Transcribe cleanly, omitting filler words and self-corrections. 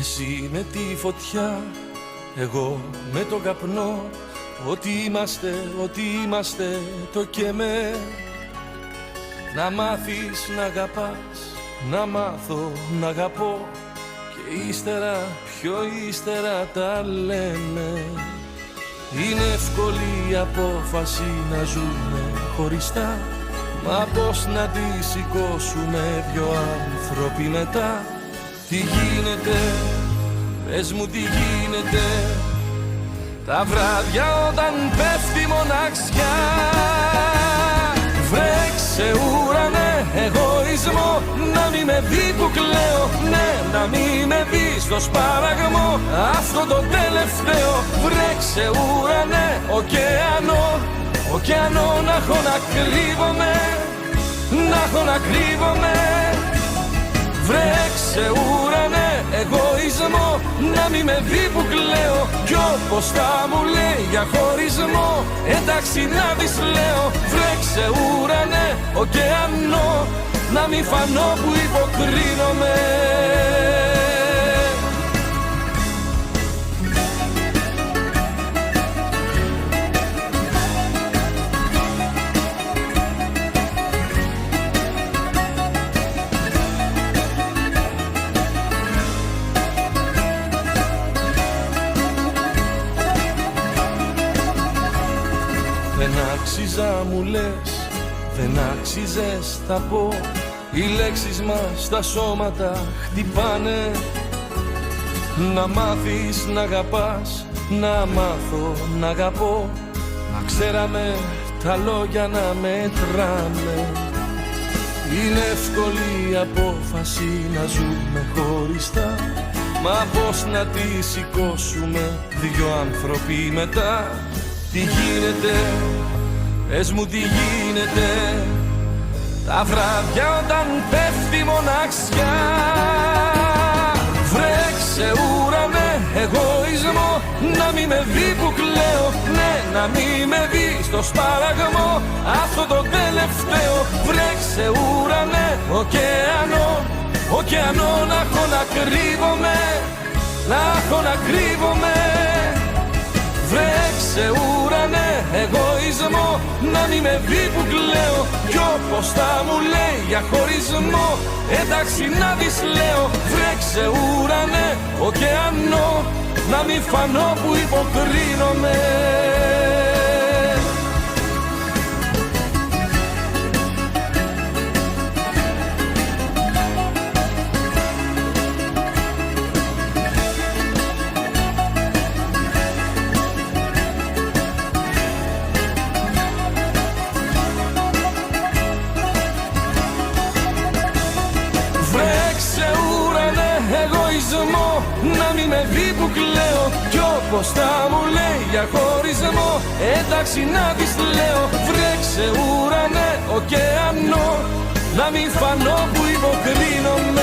Εσύ με τη φωτιά, εγώ με τον καπνό. Ό,τι είμαστε το και με. Να μάθεις να αγαπάς, να μάθω να αγαπώ. Και ύστερα, πιο ύστερα τα λέμε. Είναι εύκολη η απόφαση να ζούμε χωριστά. Μα πώς να τη σηκώσουμε δυο άνθρωποι μετά? Τι γίνεται, πες μου τι γίνεται, τα βράδια όταν πέφτει μοναξιά. Βρέξε ουρανέ εγωισμό, να μη με δει που κλαίω. Ναι, να μη με δει στο σπάραγμο, αυτό το τελευταίο. Βρέξε ουρανέ ωκεανό, ωκεανό να έχω να κρύβομαι, να έχω να κρύβομαι. Βρέξε ουρανέ εγωισμό, να μη με δει που κλαίω. Κι όπως θα μου λέει για χωρισμό, εντάξει να δεις λέω. Βρέξε ουρανέ ωκεανό, να μη φανώ που υποκρίνομαι. Δεν άξιζα μου λες, δεν άξιζες θα πω. Οι λέξεις μας στα σώματα χτυπάνε. Να μάθεις να αγαπάς, να μάθω να αγαπώ. Να ξέραμε τα λόγια να μετράμε. Είναι εύκολη η απόφαση να ζούμε χωριστά. Μα πώς να τη σηκώσουμε δυο άνθρωποι μετά? Τι γίνεται, πες μου τι γίνεται, τα βράδια όταν πέφτει μοναξιά. Βρέξε ουρανέ εγωισμό, να μη με δει που κλαίω. Ναι, να μη με δει στο σπάραγμο, αυτό το τελευταίο. Βρέξε ουρανέ ωκεανό, ωκεανό να έχω να κρύβομαι, να έχω να κρύβομαι. Βρέξε ουρανέ εγωισμό, να μη με δει που κλαίω. Κι όπως θα μου λέει για χωρισμό, εντάξει να δεις λέω. Βρέξε ουρανέ ωκεανό, να μη φανώ που υποκρίνομαι. Να μη με δει που κλαίω. Κι όπως θα μου λέει για χωρισμό, εντάξει να δεις λέω. Βρέξε ουρανέ ωκεανό, να μη φανώ που υποκρίνομαι.